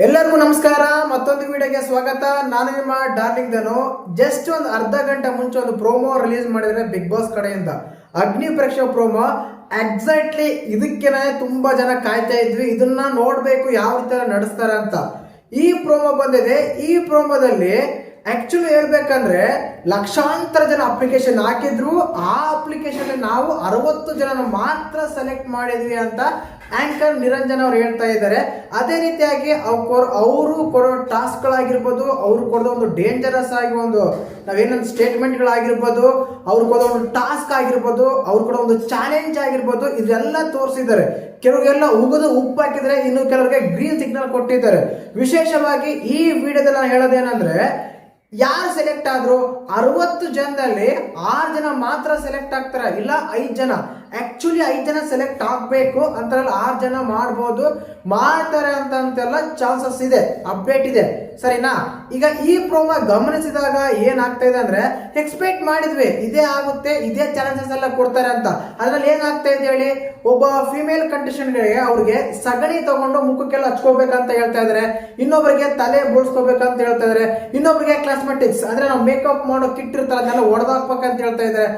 ಎಲ್ಲರಿಗೂ ನಮಸ್ಕಾರ. ಮತ್ತೊಂದು ವಿಡಿಯೋಗೆ ಸ್ವಾಗತ. ನಾನು ನಿಮ್ಮ ಡಾರ್ಲಿಂಗ್ ಧನು. ಜಸ್ಟ್ ಒಂದು ಅರ್ಧ ಗಂಟೆ ಮುಂಚೆ ಒಂದು ಪ್ರೋಮೋ ರಿಲೀಸ್ ಮಾಡಿದ್ರೆ ಬಿಗ್ ಬಾಸ್ ಕಡೆಯಿಂದ ಅಗ್ನಿ ಪರೀಕ್ಷೆ ಪ್ರೋಮೋ. ಎಕ್ಸಾಕ್ಟ್ಲಿ ಇದಕ್ಕೇನೆ ತುಂಬಾ ಜನ ಕಾಯ್ತಾ ಇದ್ವಿ, ಇದನ್ನ ನೋಡ್ಬೇಕು ಯಾವ ರೀತಿ ನಡೆಸ್ತಾರೆ ಅಂತ. ಈ ಪ್ರೋಮೋ ಬಂದಿದೆ. ಈ ಪ್ರೋಮೋದಲ್ಲಿ ಆಕ್ಚುಲಿ ಹೇಳ್ಬೇಕಂದ್ರೆ ಲಕ್ಷಾಂತರ ಜನ ಅಪ್ಲಿಕೇಶನ್ ಹಾಕಿದ್ರು. ಆ ಅಪ್ಲಿಕೇಶನ್ ನಾವು 60 ಜನ ಮಾತ್ರ ಸೆಲೆಕ್ಟ್ ಮಾಡಿದ್ವಿ ಅಂತ ಆಂಕರ್ ನಿರಂಜನ್ ಅವ್ರು ಹೇಳ್ತಾ ಇದ್ದಾರೆ. ಅದೇ ರೀತಿಯಾಗಿ ಅವರು ಕೊಡೋ ಟಾಸ್ಕ್ಗಳಾಗಿರ್ಬೋದು, ಅವ್ರು ಕೊಡೋ ಒಂದು ಡೇಂಜರಸ್ ಆಗಿ ಒಂದು ನಾವೇನೊಂದು ಸ್ಟೇಟ್ಮೆಂಟ್ಗಳಾಗಿರ್ಬೋದು, ಅವ್ರು ಕೊಡೋ ಒಂದು ಟಾಸ್ಕ್ ಆಗಿರ್ಬೋದು, ಅವ್ರು ಕೊಡೋ ಒಂದು ಚಾಲೆಂಜ್ ಆಗಿರ್ಬೋದು, ಇದೆಲ್ಲ ತೋರಿಸಿದ್ದಾರೆ. ಕೆಲವರಿಗೆಲ್ಲ ಉಗಿದು ಉಪ್ಪು ಹಾಕಿದ್ರೆ, ಇನ್ನು ಕೆಲವರಿಗೆ ಗ್ರೀನ್ ಸಿಗ್ನಲ್ ಕೊಟ್ಟಿದ್ದಾರೆ. ವಿಶೇಷವಾಗಿ ಈ ವಿಡಿಯೋದಲ್ಲಿ ನಾನು ಹೇಳೋದೇನಂದ್ರೆ, ಯಾರು ಸೆಲೆಕ್ಟ್ ಆದ್ರು 60 ಜನದಲ್ಲಿ 6 ಜನ ಮಾತ್ರ ಸೆಲೆಕ್ಟ್ ಆಗ್ತಾರೆ, ಇಲ್ಲ 5 ಜನ. ಆಕ್ಚುಲಿ 5 ಜನ ಸೆಲೆಕ್ಟ್ ಆಗ್ಬೇಕು ಅಂತಾರಲ್ಲ, 6 ಜನ ಮಾಡ್ಬೋದು, ಮಾಡ್ತಾರೆ ಅಂತೆಲ್ಲ ಚಾನ್ಸಸ್ ಇದೆ, ಅಪ್ಡೇಟ್ ಇದೆ, ಸರಿನಾ? ಈಗ ಈ ಪ್ರೋಮೋ ಗಮನಿಸಿದಾಗ ಏನಾಗ್ತಾ ಇದೆ ಅಂದ್ರೆ, ಎಕ್ಸ್ಪೆಕ್ಟ್ ಮಾಡಿದ್ವಿ ಇದೇ ಆಗುತ್ತೆ, ಇದೇ ಚಾಲೆಂಜಸ್ ಎಲ್ಲ ಕೊಡ್ತಾರೆ ಅಂತ. ಅದ್ರಲ್ಲಿ ಏನಾಗ್ತಾ ಇದೆ ಹೇಳಿ, ಒಬ್ಬ ಫಿಮೇಲ್ ಕಂಟೆಸ್ಟೆಂಟ್ಗಳಿಗೆ ಅವ್ರಿಗೆ ಸಗಣಿ ತಗೊಂಡು ಮುಖಕ್ಕೆಲ್ಲ ಹಚ್ಕೋಬೇಕಂತ ಹೇಳ್ತಾ ಇದಾರೆ, ಇನ್ನೊಬ್ಬರಿಗೆ ತಲೆ ಬೋಳ್ಸ್ಕೋಬೇಕಂತ ಹೇಳ್ತಾ ಇದಾರೆ, ಇನ್ನೊಬ್ಬರಿಗೆ ಕಾಸ್ಮೆಟಿಕ್ಸ್ ಅಂದ್ರೆ ನಾವು ಮೇಕಪ್ ಮಾಡೋ ಕಿಟ್ ಇರ್ತಾರೆ ಅದನ್ನೆಲ್ಲ ಹೊಡೆದಾಕ್ಬೇಕಂತ ಹೇಳ್ತಾ ಇದಾರೆ.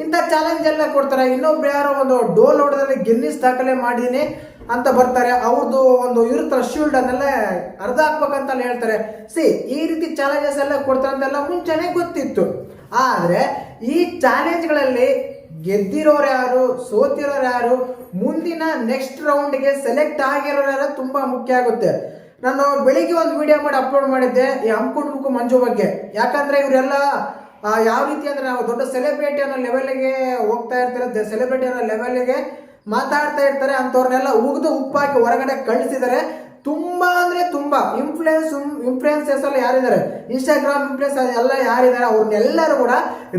ಇಂಥ ಚಾಲೆಂಜ್ ಎಲ್ಲ ಕೊಡ್ತಾರೆ. ಇನ್ನೊಬ್ರು ಯಾರೋ ಒಂದು ಡೋಲ್ ಹೊಡೆದಲ್ಲಿ ಗಿನ್ನಿಸ್ ದಾಖಲೆ ಮಾಡಿದೀನಿ ಅಂತ ಬರ್ತಾರೆ, ಅವ್ರದ್ದು ಒಂದು ಇರುತ್ತಲ್ಲ ಶೀಲ್ಡ್ ಅದನ್ನೆಲ್ಲ ಅರ್ಧ ಹಾಕ್ಬೇಕಂತ ಹೇಳ್ತಾರೆ. ಈ ರೀತಿ ಚಾಲೆಂಜಸ್ ಎಲ್ಲ ಕೊಡ್ತಾರೆ ಅಂತೆಲ್ಲ ಮುಂಚೆನೆ ಗೊತ್ತಿತ್ತು. ಆದ್ರೆ ಈ ಚಾಲೆಂಜ್ಗಳಲ್ಲಿ ಗೆದ್ದಿರೋರು ಯಾರು, ಸೋತಿರೋರು ಯಾರು, ಮುಂದಿನ ನೆಕ್ಸ್ಟ್ ರೌಂಡ್ಗೆ ಸೆಲೆಕ್ಟ್ ಆಗಿರೋರು ಯಾರು ತುಂಬಾ ಮುಖ್ಯ ಆಗುತ್ತೆ. ನಾನು ಬೆಳಿಗ್ಗೆ ಒಂದು ವಿಡಿಯೋ ಮಾಡಿ ಅಪ್ಲೋಡ್ ಮಾಡಿದ್ದೆ ಈ ಹಮ್ಕುಂಡ್ಮುಖ ಮಂಜು ಬಗ್ಗೆ. ಯಾಕಂದ್ರೆ ಇವರೆಲ್ಲ ಯಾವ ರೀತಿ ಅಂದ್ರೆ, ನಾವು ದೊಡ್ಡ ಸೆಲೆಬ್ರಿಟಿ ಅನ್ನೋ ಲೆವೆಲ್ಗೆ ಹೋಗ್ತಾ ಇರ್ತಾರೆ, ಸೆಲೆಬ್ರಿಟಿ ಅನ್ನೋ ಲೆವೆಲ್ಗೆ ಮಾತಾಡ್ತಾ ಇರ್ತಾರೆ. ಅಂತವ್ರನ್ನೆಲ್ಲ ಉಗಿದು ಉಪ್ಪಾಕಿ ಹೊರಗಡೆ ಕಳಿಸಿದ್ದಾರೆ. ತುಂಬಾ ಅಂದ್ರೆ ತುಂಬಾ ಇನ್ಫ್ಲೂಯೆನ್ಸರ್ಸ್ ಎಲ್ಲ ಯಾರಿದ್ದಾರೆ, ಇನ್ಸ್ಟಾಗ್ರಾಮ್ ಇನ್ಫ್ಲೂಯೆನ್ಸ್ ಎಲ್ಲ ಯಾರಿದ್ದಾರೆ, ಅವ್ರನ್ನೆಲ್ಲರೂ ಕೂಡ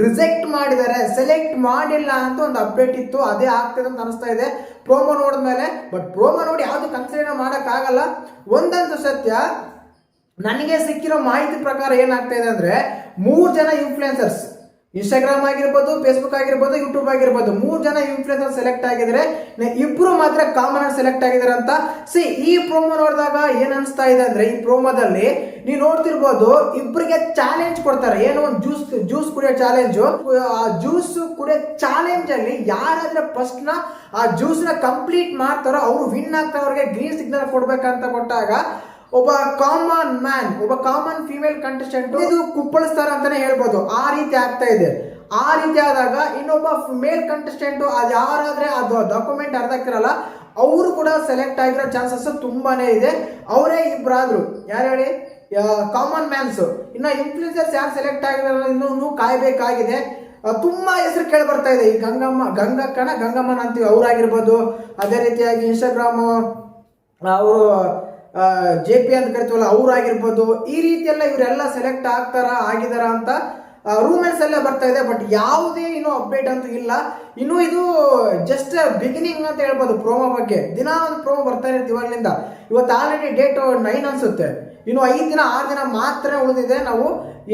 ರಿಜೆಕ್ಟ್ ಮಾಡಿದ್ದಾರೆ, ಸೆಲೆಕ್ಟ್ ಮಾಡಿಲ್ಲ ಅಂತ ಒಂದು ಅಪ್ಡೇಟ್ ಇತ್ತು. ಅದೇ ಆಗ್ತದೆ ಅಂತ ಅನಿಸ್ತಾ ಇದೆ ಪ್ರೋಮೋ ನೋಡಿದ್ಮೇಲೆ. ಬಟ್ ಪ್ರೋಮೋ ನೋಡಿ ಯಾವ್ದು ಕನ್ಸಿಡರ್ ಮಾಡಕ್ ಆಗಲ್ಲ. ಒಂದಂತೂ ಸತ್ಯ, ನನಗೆ ಸಿಕ್ಕಿರೋ ಮಾಹಿತಿ ಪ್ರಕಾರ ಏನಾಗ್ತಾ ಇದೆ ಅಂದ್ರೆ, 3 ಜನ ಇನ್ಫ್ಲೂಯೆನ್ಸರ್ಸ್, ಇನ್ಸ್ಟಾಗ್ರಾಮ್ ಆಗಿರ್ಬೋದು, ಫೇಸ್ಬುಕ್ ಆಗಿರ್ಬೋದು, ಯೂಟ್ಯೂಬ್ ಆಗಿರ್ಬೋದು, 3 ಜನ ಇನ್ಫ್ಲೂಯೆನ್ಸರ್ ಸೆಲೆಕ್ಟ್ ಆಗಿದ್ರೆ, 2 ಮಾತ್ರ ಕಾಮನ್ ಆಗಿ ಸೆಲೆಕ್ಟ್ ಆಗಿದ್ದಾರೆ ಅಂತ. ಈ ಪ್ರೋಮೋ ನೋಡಿದಾಗ ಏನ್ ಅನಿಸ್ತಾ ಇದೆ ಅಂದ್ರೆ, ಈ ಪ್ರೋಮೋದಲ್ಲಿ ನೀವು ನೋಡ್ತಿರ್ಬೋದು, ಇಬ್ಬರಿಗೆ ಚಾಲೆಂಜ್ ಕೊಡ್ತಾರೆ. ಏನೋ ಒಂದು ಜ್ಯೂಸ್ ಕುಡಿಯೋ ಚಾಲೆಂಜ್. ಆ ಜ್ಯೂಸ್ ಕುಡಿಯೋ ಚಾಲೆಂಜ್ ಅಲ್ಲಿ ಯಾರಾದ್ರೆ ಫಸ್ಟ್ ನ ಆ ಜ್ಯೂಸ್ ನ ಕಂಪ್ಲೀಟ್ ಮಾಡ್ತಾರೋ ಅವ್ರು ವಿನ್ ಆಗ್ತಾರೆ, ಅವ್ರಿಗೆ ಗ್ರೀನ್ ಸಿಗ್ನಲ್ ಕೊಡ್ಬೇಕಂತ ಕೊಟ್ಟಾಗ ಒಬ್ಬ ಕಾಮನ್ ಮ್ಯಾನ್, ಒಬ್ಬ ಕಾಮನ್ ಫಿಮೇಲ್ ಕಂಟೆಸ್ಟೆಂಟ್ ಇದು ಕುಪ್ಪಳಿಸ್ತಾರ ಅಂತಾನೆ ಹೇಳ್ಬೋದು. ಆ ರೀತಿ ಆಗ್ತಾ ಇದೆ. ಆ ರೀತಿ ಆದಾಗ ಇನ್ನೊಬ್ಬ ಮೇಲ್ ಕಂಟೆಸ್ಟೆಂಟ್ ಅದು ಯಾರಾದ್ರೆ ಅದು ಡಾಕ್ಯುಮೆಂಟ್ ಅರ್ಧಕ್ಕಿರಲ್ಲ, ಅವರು ಕೂಡ ಸೆಲೆಕ್ಟ್ ಆಗಿರೋ ಚಾನ್ಸಸ್ ತುಂಬಾನೇ ಇದೆ. ಅವರೇ ಇಬ್ಬರಾದ್ರು, ಯಾರು ಹೇಳಿ, ಕಾಮನ್ ಮ್ಯಾನ್ಸ್. ಇನ್ನು ಇನ್ಫ್ಲೂಯೆನ್ಸರ್ಸ್ ಯಾರು ಸೆಲೆಕ್ಟ್ ಆಗಿರೋ ಇನ್ನೂ ಕಾಯ್ಬೇಕಾಗಿದೆ. ತುಂಬಾ ಹೆಸರು ಕೇಳಿ ಬರ್ತಾ ಇದೆ. ಈ ಗಂಗಮ್ಮನ ಅಂತೀವಿ, ಅವ್ರಾಗಿರ್ಬೋದು. ಅದೇ ರೀತಿಯಾಗಿ ಇನ್ಸ್ಟಾಗ್ರಾಮ್ ಅವರು JP ಅಂತ ಕರಿತೀವಲ್ಲ, ಅವ್ರಾಗಿರ್ಬೋದು. ಈ ರೀತಿ ಎಲ್ಲ ಇವರೆಲ್ಲ ಸೆಲೆಕ್ಟ್ ಆಗಿದಾರ ಅಂತ ರೂಮರ್ಸ್ ಎಲ್ಲ ಬರ್ತಾ ಇದೆ. ಬಟ್ ಯಾವುದೇ ಇನ್ನೂ ಅಪ್ಡೇಟ್ ಅಂತೂ ಇಲ್ಲ. ಇನ್ನು ಇದು ಜಸ್ಟ್ ಬಿಗಿನಿಂಗ್ ಅಂತ ಹೇಳ್ಬೋದು ಪ್ರೋಮೋ ಬಗ್ಗೆ. ದಿನ ಒಂದು ಪ್ರೋಮೋ ಬರ್ತಾ ಇರುತ್ತೆ ಇವಾಗಲಿಂದ. ಇವತ್ತು ಆಲ್ರೆಡಿ ಡೇಟ್ 9 ಅನ್ಸುತ್ತೆ. ಇನ್ನು 5 ದಿನ 6 ದಿನ ಮಾತ್ರ ಉಳಿದಿದೆ. ನಾವು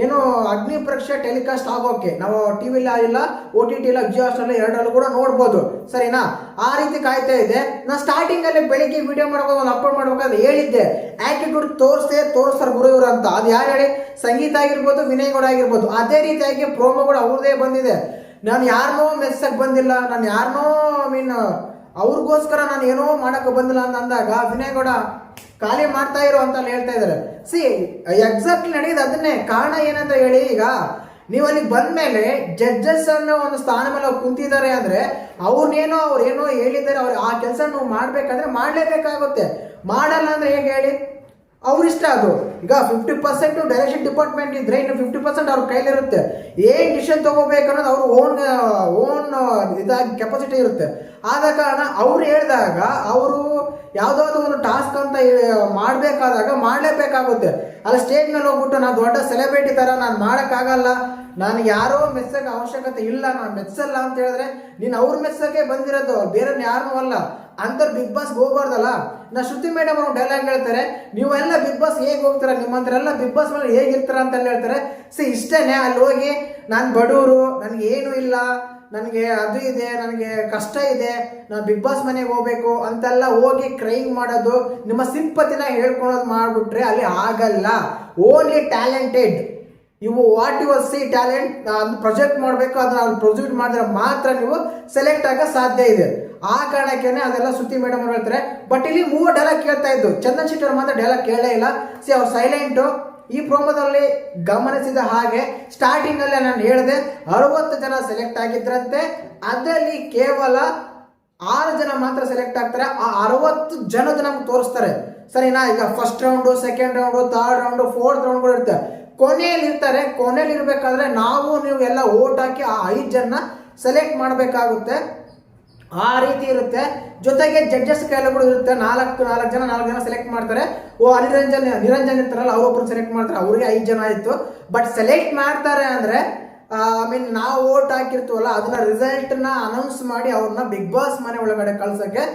ಏನು ಅಗ್ನಿ ಪರೀಕ್ಷೆ ಟೆಲಿಕಾಸ್ಟ್ ಆಗೋಕೆ ನಾವು ಟಿವಿಲಿ ಇಲ್ಲ, OTT ಇಲ್ಲ, ಜಿಯೋ ಹಾಟ್‌ಸ್ಟಾರ್ ಎರಡರಲ್ಲೂ ಕೂಡ ನೋಡ್ಬೋದು, ಸರಿನಾ? ಆ ರೀತಿ ಕಾಯ್ತಾ ಇದೆ. ನಾನು ಸ್ಟಾರ್ಟಿಂಗ್ ಅಲ್ಲಿ ಬೆಳಿಗ್ಗೆ ವಿಡಿಯೋ ಮಾಡ್ಬೇಕು, ಒಂದು ಅಪ್ಲೋಡ್ ಮಾಡ್ಬೇಕಾದ್ರೆ ಹೇಳಿದ್ದೆ, ಆಟಿಟ್ಯೂಡ್ ತೋರಿಸ್ತಾರೆ ಗುರು ಇವರು ಅಂತ. ಅದು ಯಾರು ಹೇಳಿ, ಸಂಗೀತ ಆಗಿರ್ಬೋದು, ವಿನಯ್ ಗೌಡ ಆಗಿರ್ಬೋದು. ಅದೇ ರೀತಿಯಾಗಿ ಪ್ರೋಮೋ ಕೂಡ ಅವ್ರದೇ ಬಂದಿದೆ. ನಾನು ಯಾರನ್ನೋ ಮೆಸ್ಸಕ್ಕೆ ಬಂದಿಲ್ಲ, ನಾನು ಯಾರನ್ನೋ ಅವ್ರಿಗೋಸ್ಕರ ನಾನು ಏನೋ ಮಾಡಕ್ಕೆ ಬಂದಿಲ್ಲ ಅಂತ ಅಂದಾಗ ವಿನಯ್ ಗೌಡ ಖಾಲಿ ಮಾಡ್ತಾ ಇರೋ ಅಂತ ಹೇಳ್ತಾ ಇದ್ದಾರೆ. ಎಕ್ಸಾಕ್ಟ್ಲಿ ನಡೆಯೋದು ಅದನ್ನೇ. ಕಾರಣ ಏನಂತ ಹೇಳಿ, ಈಗ ನೀವು ಅಲ್ಲಿಗೆ ಬಂದ್ಮೇಲೆ ಜಡ್ಜಸ್ ಅನ್ನೋ ಒಂದು ಸ್ಥಾನ ಮೇಲೆ ಕುಂತಿದ್ದಾರೆ ಅಂದ್ರೆ, ಅವ್ರೇನೋ ಹೇಳಿದ್ದಾರೆ, ಅವ್ರು ಆ ಕೆಲಸ ನೀವು ಮಾಡ್ಬೇಕಂದ್ರೆ ಮಾಡ್ಲೇಬೇಕಾಗುತ್ತೆ. ಮಾಡಲ್ಲ ಅಂದ್ರೆ ಹೇಗೆ ಹೇಳಿ, ಅವ್ರಿಷ್ಟ. ಅದು ಈಗ 50% ಡೈರೆಕ್ಷನ್ ಡಿಪಾರ್ಟ್ಮೆಂಟ್ ಇದ್ರೆ, ಇನ್ನು 50% ಅವ್ರ ಕೈಲಿರುತ್ತೆ. ಏನ್ ಡಿಸಿಷನ್ ತಗೋಬೇಕನ್ನೋದು ಅವ್ರ ಓನ್ ಇದಾಗಿ ಕೆಪಾಸಿಟಿ ಇರುತ್ತೆ. ಆದ ಕಾರಣ ಅವ್ರು ಹೇಳಿದಾಗ, ಅವರು ಯಾವುದಾದ್ರು ಒಂದು ಟಾಸ್ಕ್ ಅಂತ ಮಾಡಬೇಕಾದಾಗ ಮಾಡಲೇಬೇಕಾಗುತ್ತೆ. ಅಲ್ಲಿ ಸ್ಟೇಜ್ ಮೇಲೆ ಹೋಗ್ಬಿಟ್ಟು ನಾನು ದೊಡ್ಡ ಸೆಲೆಬ್ರಿಟಿ ಥರ ನಾನು ಮಾಡೋಕ್ಕಾಗಲ್ಲ, ನಾನು ಯಾರೋ ಮೆಚ್ಚಕ್ಕೆ ಅವಶ್ಯಕತೆ ಇಲ್ಲ, ನಾನು ಮೆಚ್ಚಲ್ಲ ಅಂತ ಹೇಳಿದ್ರೆ, ನೀನು ಅವ್ರ ಮೆಚ್ಚಕ್ಕೆ ಬಂದಿರೋದು, ಬೇರೆ ಯಾರನ್ನೂ ಅಲ್ಲ. ಅಂತರ್ ಬಿಗ್ ಬಾಸ್ಗೆ ಹೋಗ್ಬಾರ್ದಲ್ಲ. ಶ್ರುತಿ ಮೇಡಮ್ ಅವ್ರು ಡೈಲಾಗ್ ಹೇಳ್ತಾರೆ, ನೀವೆಲ್ಲ ಬಿಗ್ ಬಾಸ್ ಹೇಗೆ ಹೋಗ್ತೀರಾ, ನಿಮ್ಮಂತರೆಲ್ಲ ಬಿಗ್ ಬಾಸ್ ಮೇಲೆ ಹೇಗಿರ್ತಾರ ಅಂತ ಹೇಳ್ತಾರೆ. ಇಷ್ಟೇನೆ. ಅಲ್ಲಿ ಹೋಗಿ ನಾನು ಬಡವರು, ನನಗೆ ಏನು ಇಲ್ಲ, ನನಗೆ ಅದು ಇದೆ, ನನಗೆ ಕಷ್ಟ ಇದೆ, ನಾನು ಬಿಗ್ ಬಾಸ್ ಮನೆಗೆ ಹೋಗ್ಬೇಕು ಅಂತೆಲ್ಲ ಹೋಗಿ ಕ್ರೈಮ್ ಮಾಡೋದು, ನಿಮ್ಮ ಸಿಂಪತಿನ ಹೇಳ್ಕೊಳೋದು ಮಾಡಿಬಿಟ್ರೆ ಅಲ್ಲಿ ಆಗಲ್ಲ. ಓನ್ಲಿ ಟ್ಯಾಲೆಂಟೆಡ್ ಇವು what your C talent project ಮಾಡಬೇಕು, ಅದನ್ನ ಪ್ರೊಜೆಕ್ಟ್ ಮಾಡಿದ್ರೆ ಮಾತ್ರ ನೀವು ಸೆಲೆಕ್ಟ್ ಆಗ ಸಾಧ್ಯ ಇದೆ. ಆ ಕಾರಣಕ್ಕೇನೆ ಅದೆಲ್ಲ ಸುತ್ತಿ ಮೇಡಮ್ ಅವ್ರು ಹೇಳ್ತಾರೆ. ಬಟ್ ಇಲ್ಲಿ 3 ಡೈಲಾಗ್ ಕೇಳ್ತಾ ಇದ್ದು, ಚಂದನ್ ಶೆಟ್ಟಿ ಅವ್ರು ಮಾತ್ರ ಡೈಲಾಗ್ ಕೇಳೇ ಇಲ್ಲ. ಅವ್ರು ಸೈಲೆಂಟು. ಈ ಪ್ರೋಮೋದಲ್ಲಿ ಗಮನಿಸಿದ ಹಾಗೆ ಸ್ಟಾರ್ಟಿಂಗ್ ಅಲ್ಲೇ ನಾನು ಹೇಳಿದೆ 60 ಜನ ಸೆಲೆಕ್ಟ್ ಆಗಿದ್ರಂತೆ, ಅದರಲ್ಲಿ ಕೇವಲ 6 ಜನ ಮಾತ್ರ ಸೆಲೆಕ್ಟ್ ಆಗ್ತಾರೆ. ಆ 60 ಜನದ ನಮ್ಗೆ ತೋರಿಸ್ತಾರೆ ಸರಿನಾ. ಈಗ first round, second round, third round, fourth ರೌಂಡ್ಗಳು ಇರುತ್ತೆ. ಕೊನೆಯಲ್ಲಿ ಇರ್ತಾರೆ. ಕೊನೆಯಲ್ಲಿ ಇರಬೇಕಾದ್ರೆ ನಾವು ನೀವು ಎಲ್ಲ ಓಟ್ ಹಾಕಿ ಆ 5 ಜನ ಸೆಲೆಕ್ಟ್ ಮಾಡಬೇಕಾಗುತ್ತೆ. ಆ ರೀತಿ ಇರುತ್ತೆ. ಜೊತೆಗೆ ಜಡ್ಜಸ್ ಕೈಲಗಳು ಇರುತ್ತೆ. 4 ಜನ ಸೆಲೆಕ್ಟ್ ಮಾಡ್ತಾರೆ. ನಿರಂಜನ್ ಇರ್ತಾರಲ್ಲ, ಅವರೊಬ್ಬರು ಸೆಲೆಕ್ಟ್ ಮಾಡ್ತಾರೆ, ಅವ್ರಿಗೆ 5 ಜನ ಆಯಿತು. ಬಟ್ ಸೆಲೆಕ್ಟ್ ಮಾಡ್ತಾರೆ ಅಂದರೆ ನಾವು ಓಟ್ ಹಾಕಿರ್ತೀವಲ್ಲ, ಅದನ್ನ ರಿಸಲ್ಟ್ನ ಅನೌನ್ಸ್ ಮಾಡಿ ಅವ್ರನ್ನ ಬಿಗ್ ಬಾಸ್ ಮನೆ ಒಳಗಡೆ ಕಳ್ಸೋಕ್ಕೆ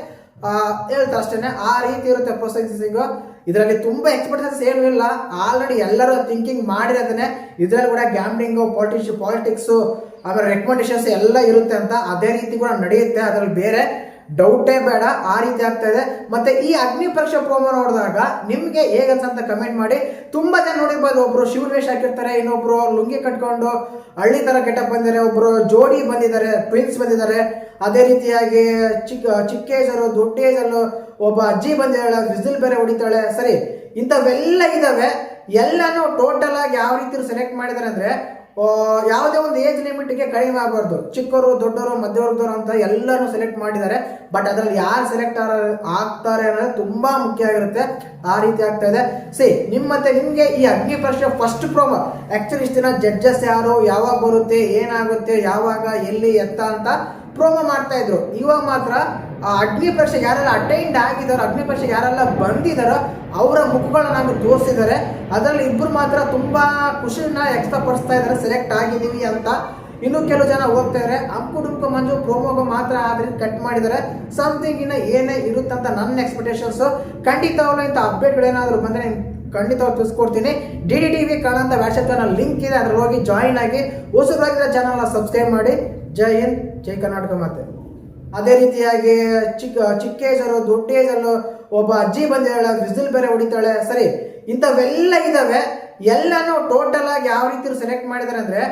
ಹೇಳ್ತಾರೆ ಅಷ್ಟೇ. ಆ ರೀತಿ ಇರುತ್ತೆ ಪ್ರೊಸೆಸಿಂಗು. ಇದರಲ್ಲಿ ತುಂಬ ಎಕ್ಸ್ಪರ್ಟೈಸ್ ಏನೂ ಇಲ್ಲ. ಆಲ್ರೆಡಿ ಎಲ್ಲರೂ ಥಿಂಕಿಂಗ್ ಮಾಡಿರೋದನ್ನೇ. ಇದರಲ್ಲಿ ಕೂಡ ಗ್ಯಾಮ್ಲಿಂಗು, ಪಾಲಿಟಿಕ್ಸು, ಆಮೇಲೆ ರೆಕಮೆಂಡೇಶನ್ಸ್ ಎಲ್ಲ ಇರುತ್ತೆ ಅಂತ. ಅದೇ ರೀತಿ ಕೂಡ ನಡೆಯುತ್ತೆ, ಅದರಲ್ಲಿ ಬೇರೆ ಡೌಟೇ ಬೇಡ. ಆ ರೀತಿ ಆಗ್ತಾ ಇದೆ. ಮತ್ತೆ ಈ ಅಗ್ನಿ ಪರೀಕ್ಷೆ ಪ್ರೋಮೋ ನೋಡಿದಾಗ ನಿಮ್ಗೆ ಹೇಗನ್ಸಂತ ಕಮೆಂಟ್ ಮಾಡಿ. ತುಂಬಾ ಜನ ನೋಡಿರ್ಬೋದು, ಒಬ್ರು ಶಿವನ್ ವೇಷ ಹಾಕಿರ್ತಾರೆ, ಇನ್ನೊಬ್ರು ಲುಂಗಿ ಕಟ್ಕೊಂಡು ಹಳ್ಳಿ ತರ ಗೆಟಪ್ ಬಂದಿದ್ದಾರೆ, ಒಬ್ರು ಜೋಡಿ ಬಂದಿದ್ದಾರೆ, ಟ್ವಿನ್ಸ್ ಬಂದಿದ್ದಾರೆ. ಅದೇ ರೀತಿಯಾಗಿ ಚಿಕ್ಕ ಏಜರು, ದೊಡ್ಡ ಏಜಲ್ಲೂ ಒಬ್ಬ ಅಜ್ಜಿ ಬಂದಿದ್ದಾಳೆ, ವಿಸಿಲ್ ಬೇರೆ ಹೊಡಿತಾಳೆ. ಸರಿ, ಇಂಥವೆಲ್ಲ ಇದಾವೆ. ಎಲ್ಲಾನು ಟೋಟಲ್ ಆಗಿ ಯಾವ ರೀತಿ ಸೆಲೆಕ್ಟ್ ಮಾಡಿದ್ದಾರೆ ಅಂದ್ರೆ, ಯಾವುದೇ ಒಂದು ಏಜ್ ಲಿಮಿಟ್ಗೆ ಕಡಿಮೆ ಆಗಬಾರ್ದು. ಚಿಕ್ಕವರು, ದೊಡ್ಡವರು, ಮಧ್ಯವರ್ಗದವರು ಅಂತ ಎಲ್ಲರೂ ಸೆಲೆಕ್ಟ್ ಮಾಡಿದ್ದಾರೆ. ಬಟ್ ಅದರಲ್ಲಿ ಯಾರು ಸೆಲೆಕ್ಟ್ ಆಗ್ತಾರೆ ಅನ್ನೋದು ತುಂಬಾ ಮುಖ್ಯ ಆಗಿರುತ್ತೆ. ಆ ರೀತಿ ಆಗ್ತಾ ಇದೆ. ನಿಮ್ಗೆ ಈ ಅಗ್ನಿ ಪರೀಕ್ಷೆ ಫಸ್ಟ್ ಪ್ರೋಮೋ ಆಕ್ಚುಲಿ ಇಷ್ಟು ದಿನ ಜಡ್ಜಸ್ ಯಾರು, ಯಾವಾಗ ಬರುತ್ತೆ, ಏನಾಗುತ್ತೆ, ಯಾವಾಗ, ಎಲ್ಲಿ, ಎತ್ತ ಅಂತ ಪ್ರೋಮೋ ಮಾಡ್ತಾ ಇದ್ರು. ಇವಾಗ ಮಾತ್ರ ಅಗ್ನಿ ಪರೀಕ್ಷೆ ಯಾರೆಲ್ಲ ಅಟೆಂಡ್ ಆಗಿದಾರೋ, ಅಗ್ನಿ ಪರೀಕ್ಷೆ ಯಾರೆಲ್ಲ ಬಂದಿದಾರೋ ಅವರ ಮುಖಗಳನ್ನ ನಮಗೆ ತೋರಿಸಿದ್ದಾರೆ. ಅದರಲ್ಲಿ 2 ಮಾತ್ರ ತುಂಬಾ ಖುಷಿನ ವ್ಯಕ್ತಪಡಿಸ್ತಾ ಇದ್ದಾರೆ, ಸೆಲೆಕ್ಟ್ ಆಗಿದ್ದೀವಿ ಅಂತ. ಇನ್ನು ಕೆಲವು ಜನ ಹೋಗ್ತಾ ಇದ್ದಾರೆ. ಅಂಕು ಮಂಜು ಪ್ರೋಮೋಗೆ ಮಾತ್ರ ಆದ್ರೆ ಕಟ್ ಮಾಡಿದ್ದಾರೆ. ಸಮಥಿಂಗ್ ಇನ್ನ ಏನೇ ಇರುತ್ತಂತ ನನ್ನ ಎಕ್ಸ್ಪೆಕ್ಟೇಷನ್ಸ್. ಖಂಡಿತವಾಗ್ಲೂ ಇಂಥ ಅಪ್ಡೇಟ್ಗಳೇನಾದರೂ ಬಂದರೆ ಖಂಡಿತವಾಗಿ ತಿಳಿಸ್ಕೊಡ್ತೀನಿ. DDTV ಕಾಣಂತ ವಾಟ್ಸ್ಆಪ್ ಚಾನಲ್ ಲಿಂಕ್ ಇದೆ, ಅದ್ರಲ್ಲಿ ಹೋಗಿ ಜಾಯಿನ್ ಆಗಿ. ಹೊಸದಾಗಿರೋ ಚಾನಲ್ನ ಸಬ್ಸ್ಕ್ರೈಬ್ ಮಾಡಿ. ಜೈ ಹಿಂದ್, ಜೈ ಕರ್ನಾಟಕ ಮಾತೆ. ಅದೇ ರೀತಿಯಾಗಿ ಚಿಕ್ಕ ಏಜರು, ದೊಡ್ಡ ಏಜಲ್ಲೂ ಒಬ್ಬ ಅಜ್ಜಿ ಬಂದಿದ್ದಾಳೆ, ವಿಸಿಲ್ ಬೇರೆ ಹೊಡಿತಾಳೆ. ಸರಿ, ಇಂಥವೆಲ್ಲ ಇದಾವೆ. ಎಲ್ಲಾನು ಟೋಟಲ್ ಆಗಿ ಯಾವ ರೀತಿ ಸೆಲೆಕ್ಟ್ ಮಾಡಿದ್ದಾರೆ ಅಂದ್ರೆ,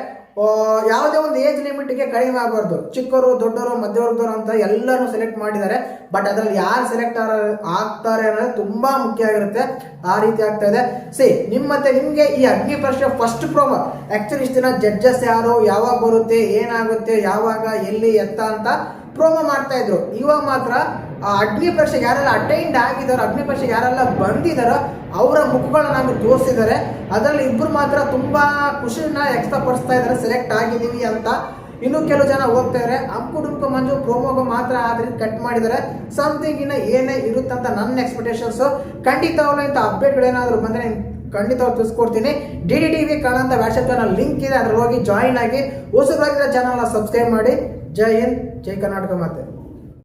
ಯಾವುದೇ ಒಂದು ಏಜ್ ಲಿಮಿಟ್ಗೆ ಕಡಿಮೆ ಆಗಬಾರ್ದು. ಚಿಕ್ಕವರು, ದೊಡ್ಡವರು, ಮಧ್ಯವರ್ಗದವರು ಅಂತ ಎಲ್ಲರೂ ಸೆಲೆಕ್ಟ್ ಮಾಡಿದ್ದಾರೆ. ಬಟ್ ಅದರಲ್ಲಿ ಯಾರು ಸೆಲೆಕ್ಟ್ ಆಗ್ತಾರೆ ಅನ್ನೋದು ತುಂಬಾ ಮುಖ್ಯ ಆಗಿರುತ್ತೆ. ಆ ರೀತಿ ಆಗ್ತಾ ಇದೆ. ನಿಮ್ಗೆ ಈ ಅಗ್ನಿ ಪರೀಕ್ಷೆ ಫಸ್ಟ್ ಪ್ರೋಮೋ ಆಕ್ಚುಲಿ ಇಷ್ಟು ದಿನ ಜಡ್ಜಸ್ ಯಾರು, ಯಾವಾಗ ಬರುತ್ತೆ, ಏನಾಗುತ್ತೆ, ಯಾವಾಗ, ಎಲ್ಲಿ, ಎತ್ತ ಅಂತ ಪ್ರೋಮೋ ಮಾಡ್ತಾ ಇದ್ರು. ಇವಾಗ ಮಾತ್ರ ಅಗ್ನಿ ಪರೀಕ್ಷೆ ಯಾರೆಲ್ಲ ಅಟೆಂಡ್ ಆಗಿದಾರೋ, ಅಗ್ನಿ ಪರೀಕ್ಷೆ ಯಾರೆಲ್ಲ ಬಂದಿದಾರೋ ಅವರ ಮುಖಗಳನ್ನ ನಮಗೆ ತೋರಿಸಿದ್ದಾರೆ. ಅದರಲ್ಲಿ 2 ಮಾತ್ರ ತುಂಬಾ ಖುಷಿನ ವ್ಯಕ್ತಪಡಿಸ್ತಾ ಇದ್ದಾರೆ, ಸೆಲೆಕ್ಟ್ ಆಗಿದ್ದೀವಿ ಅಂತ. ಇನ್ನು ಕೆಲವು ಜನ ಹೋಗ್ತಾ ಇದ್ದಾರೆ. ಅಂಕು ಮಂಜು ಪ್ರೋಮೋಗೆ ಮಾತ್ರ ಆದ್ರೆ ಕಟ್ ಮಾಡಿದ್ದಾರೆ. ಸಮಥಿಂಗ್ ಇನ್ನ ಏನೇ ಇರುತ್ತಂತ ನನ್ನ ಎಕ್ಸ್ಪೆಕ್ಟೇಷನ್ಸ್. ಖಂಡಿತವಾಗ್ಲೂ ಇಂಥ ಅಪ್ಡೇಟ್ಗಳೇನಾದರೂ ಬಂದರೆ ಖಂಡಿತವಾಗಿ ತಿಳಿಸ್ಕೊಡ್ತೀನಿ. DDTV ಕಾಣಂತ ವಾಟ್ಸ್ಆಪ್ ಚಾನಲ್ ಲಿಂಕ್ ಇದೆ, ಅದ್ರಲ್ಲಿ ಹೋಗಿ ಜಾಯಿನ್ ಆಗಿ. ಹೊಸದಾಗಿರೋ ಚಾನಲ್ನ ಸಬ್ಸ್ಕ್ರೈಬ್ ಮಾಡಿ. ಜೈ ಹಿಂದ್, ಜೈ ಕರ್ನಾಟಕ ಮಾತೆ.